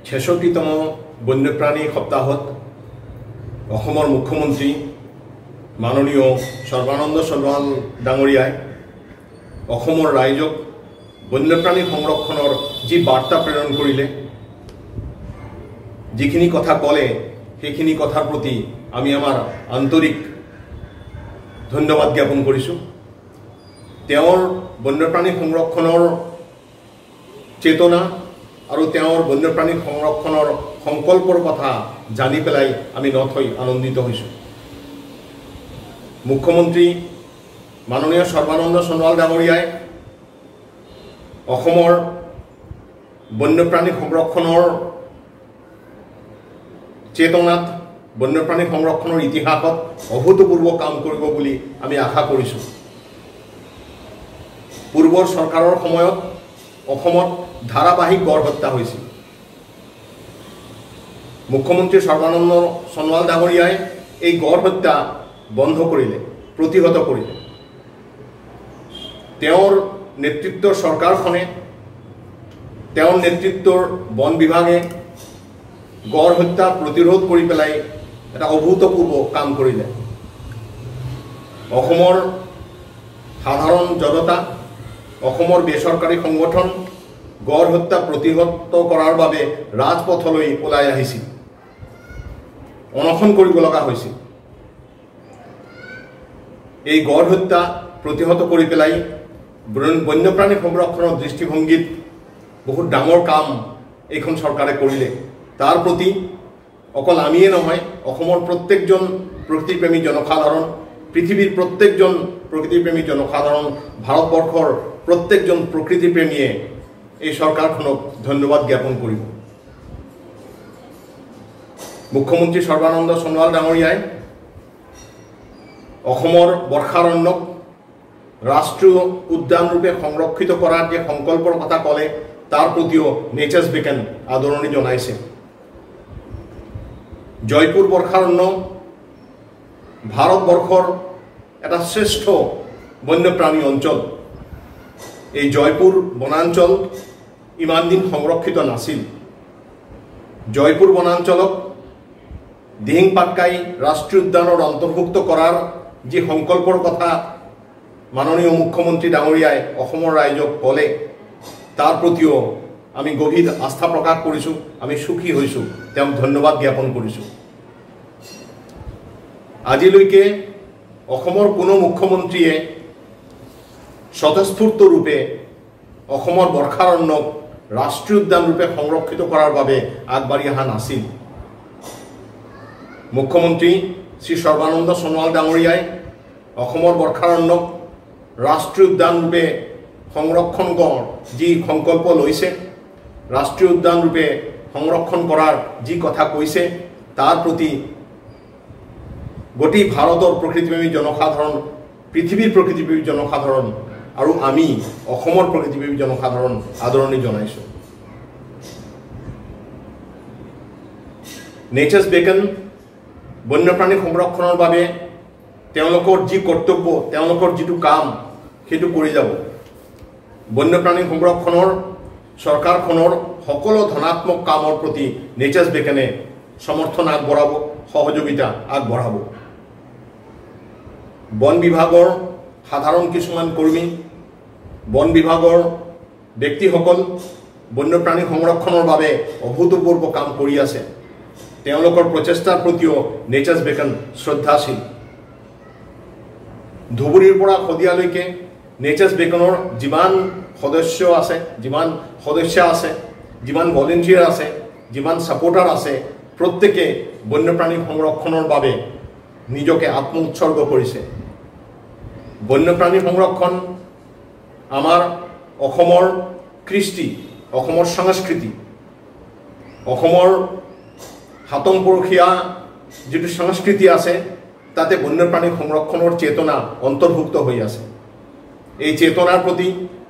ছেষট্টিতম বন্যপ্ৰাণী সপ্তাহত অসমৰ মুখ্যমন্ত্ৰী মাননীয় সৰ্বানন্দ সোণোৱাল ডাঙৰীয়াই অসমৰ ৰাইজক বন্যপ্ৰাণী সংৰক্ষণৰ যি বাৰ্তা প্ৰেৰণ কৰিলে, যিখিনি কথা ক'লে সেইখিনি কথাৰ প্ৰতি আমি আমাৰ আন্তৰিক ধন্যবাদ জ্ঞাপন কৰিছোঁ। তেওঁৰ বন্যপ্ৰাণী সংৰক্ষণৰ চেতনা আৰু তেওঁৰ বন্যপ্ৰাণী সংৰক্ষণৰ সংকল্পৰ কথা জানি পেলাই আমি নথৈ আনন্দিত হৈছোঁ। মুখ্যমন্ত্ৰী মাননীয় সৰ্বানন্দ সোণোৱাল ডাঙৰীয়াই অসমৰ বন্যপ্ৰাণী সংৰক্ষণৰ চেতনাত বন্যপ্ৰাণী সংৰক্ষণৰ ইতিহাসত অভূতপূৰ্ব কাম কৰিব বুলি আমি আশা কৰিছোঁ। পূৰ্বৰ চৰকাৰৰ সময়ত অসমত ধাৰাবাহিক গড় হত্যা হৈছিল। মুখ্যমন্ত্ৰী সৰ্বানন্দ সোণোৱাল ডাঙৰীয়াই এই গড় হত্যা বন্ধ কৰিলে, প্ৰতিহত কৰিলে। তেওঁৰ নেতৃত্বৰ চৰকাৰখনে, তেওঁৰ নেতৃত্বৰ বন বিভাগে গড় হত্যা প্ৰতিৰোধ কৰি পেলাই এটা অভূতপূৰ্ব কাম কৰিলে। অসমৰ সাধাৰণ জনতা, অসমৰ বেচৰকাৰী সংগঠন গড় হত্যা প্ৰতিহত কৰাৰ বাবে ৰাজপথলৈ ওলাই আহিছিল, অনশন কৰিব লগা হৈছিল। এই গড় হত্যা প্ৰতিহত কৰি পেলাই বন্যপ্ৰাণী সংৰক্ষণৰ দৃষ্টিভংগীত বহুত ডাঙৰ কাম এইখন চৰকাৰে কৰিলে। তাৰ প্ৰতি অকল আমিয়ে নহয়, অসমৰ প্ৰত্যেকজন প্ৰকৃতিপ্ৰেমী জনসাধাৰণ, পৃথিৱীৰ প্ৰত্যেকজন প্ৰকৃতিপ্ৰেমী জনসাধাৰণ, ভাৰতবৰ্ষৰ প্ৰত্যেকজন প্ৰকৃতিপ্ৰেমীয়ে এই চৰকাৰখনক ধন্যবাদ জ্ঞাপন কৰিব। মুখ্যমন্ত্ৰী সৰ্বানন্দ সোণোৱাল ডাঙৰীয়াই অসমৰ বৰ্ষাৰণ্যক ৰাষ্ট্ৰীয় উদ্যান ৰূপে সংৰক্ষিত কৰাৰ যে সংকল্পৰ কথা ক'লে, তাৰ প্ৰতিও নেচাৰ্ছ বিকেন আদৰণি জনাইছে। জয়পুৰ বৰ্ষাৰণ্য ভাৰতবৰ্ষৰ এটা শ্ৰেষ্ঠ বন্যপ্ৰাণী অঞ্চল। এই জয়পুৰ বনাঞ্চল ইমান দিন সংৰক্ষিত নাছিল। জয়পুৰ বনাঞ্চলক দিহিং পাটকাই ৰাষ্ট্ৰীয় উদ্যানৰ অন্তৰ্ভুক্ত কৰাৰ যি সংকল্পৰ কথা মাননীয় মুখ্যমন্ত্ৰী ডাঙৰীয়াই অসমৰ ৰাইজক ক'লে, তাৰ প্ৰতিও আমি গভীৰ আস্থা প্ৰকাশ কৰিছোঁ, আমি সুখী হৈছোঁ, তেওঁক ধন্যবাদ জ্ঞাপন কৰিছোঁ। আজিলৈকে অসমৰ কোনো মুখ্যমন্ত্ৰীয়ে স্বতঃস্ফূৰ্ত ৰূপে অসমৰ বৰ্ষাৰণ্যক ৰাষ্ট্ৰীয় উদ্যান ৰূপে সংৰক্ষিত কৰাৰ বাবে আগবাঢ়ি অহা নাছিল। মুখ্যমন্ত্ৰী শ্ৰী সৰ্বানন্দ সোণোৱাল ডাঙৰীয়াই অসমৰ বৰ্ষাৰণ্যক ৰাষ্ট্ৰীয় উদ্যান ৰূপে সংৰক্ষণ কৰাৰ যি সংকল্প লৈছে, ৰাষ্ট্ৰীয় উদ্যান ৰূপে সংৰক্ষণ কৰাৰ যি কথা কৈছে, তাৰ প্ৰতি গোটেই ভাৰতৰ প্ৰকৃতিপ্ৰেমী জনসাধাৰণ, পৃথিৱীৰ প্ৰকৃতিপ্ৰেমী জনসাধাৰণ আৰু আমি অসমৰ প্ৰকৃতিপ্ৰেমী জনসাধাৰণ আদৰণি জনাইছোঁ। নেচাৰ্ছ বিকেন বন্যপ্ৰাণী সংৰক্ষণৰ বাবে তেওঁলোকৰ যি কৰ্তব্য, তেওঁলোকৰ যিটো কাম, সেইটো কৰি যাব। বন্যপ্ৰাণী সংৰক্ষণৰ চৰকাৰখনৰ সকলো ধনাত্মক কামৰ প্ৰতি নেচাৰ্ছ বিকেনে সমৰ্থন আগবঢ়াব, সহযোগিতা আগবঢ়াব। বন বিভাগৰ সাধাৰণ কিছুমান কৰ্মী, বন বিভাগৰ ব্যক্তিসকল বন্যপ্ৰাণী সংৰক্ষণৰ বাবে অভূতপূৰ্ব কাম কৰি আছে। তেওঁলোকৰ প্ৰচেষ্টাৰ প্ৰতিও নেচাৰ্ছ বিকেন শ্ৰদ্ধাশীল। ধুবুৰীৰ পৰা শদিয়ালৈকে নেচাৰ্ছ বিকেনৰ যিমান সদস্য আছে, যিমান সদস্যা আছে, যিমান ভলেণ্টিয়াৰ আছে, যিমান ছাপোৰ্টাৰ আছে, প্ৰত্যেকে বন্যপ্ৰাণী সংৰক্ষণৰ বাবে নিজকে আত্ম উৎসৰ্গ কৰিছে। বন্যপ্ৰাণী সংৰক্ষণ আমাৰ অসমৰ কৃষ্টি, অসমৰ সংস্কৃতি, অসমৰ হাতমপৰখীয়া যিটো সংস্কৃতি আছে, তাতে বন্যপ্ৰাণী সংৰক্ষণৰ চেতনা অন্তৰ্ভুক্ত হৈ আছে। এই চেতনাৰ প্ৰতি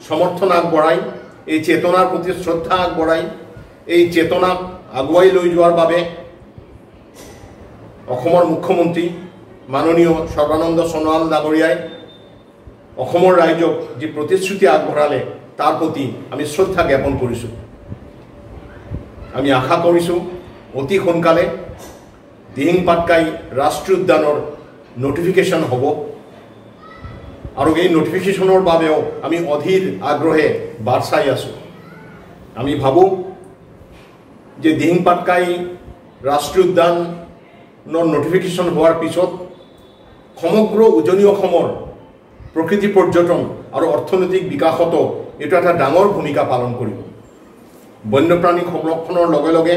সমৰ্থন আগবঢ়াই, এই চেতনাৰ প্ৰতি শ্ৰদ্ধা আগবঢ়াই, এই চেতনাক আগুৱাই লৈ যোৱাৰ বাবে অসমৰ মুখ্যমন্ত্ৰী মাননীয় সৰ্বানন্দ সোণোৱাল ডাঙৰীয়াই অসমৰ ৰাইজক যি প্ৰতিশ্ৰুতি আগবঢ়ালে, তাৰ প্ৰতি আমি শ্ৰদ্ধা জ্ঞাপন কৰিছোঁ। আমি আশা কৰিছোঁ অতি সোনকালে দিহিং পাটকাই ৰাষ্ট্ৰীয় উদ্যানৰ নটিফিকেশ্যন হ'ব আৰু এই নটিফিকেশ্যনৰ বাবেও আমি অধীৰ আগ্ৰহে বাট চাই আছোঁ আমি ভাবোঁ যে দিহিং পাটকাই ৰাষ্ট্ৰীয় উদ্যানৰ নটিফিকেশ্যন হোৱাৰ পিছত সমগ্ৰ উজনি অসমৰ প্ৰকৃতি পৰ্যটন আৰু অৰ্থনৈতিক বিকাশতো এইটো এটা ডাঙৰ ভূমিকা পালন কৰিব বন্যপ্ৰাণী সংৰক্ষণৰ লগে লগে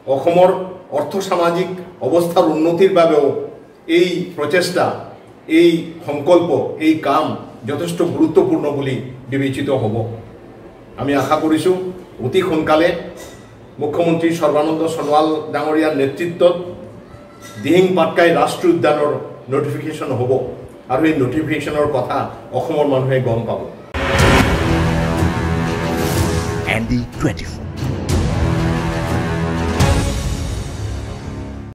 অসমৰ অৰ্থ সামাজিক অৱস্থাৰ উন্নতিৰ বাবেও এই প্ৰচেষ্টা এই সংকল্প এই কাম যথেষ্ট গুৰুত্বপূৰ্ণ বুলি বিবেচিত হ'ব আমি আশা কৰিছোঁ অতি সোনকালে মুখ্যমন্ত্ৰী সৰ্বানন্দ সোণোৱাল ডাঙৰীয়াৰ নেতৃত্বত দিহিং পাটকাই ৰাষ্ট্ৰীয় উদ্যানৰ নটিফিকেশ্যন হ'ব আৰু এই নটিফিকেশ্যনৰ কথা অসমৰ মানুহে গম পাব ND24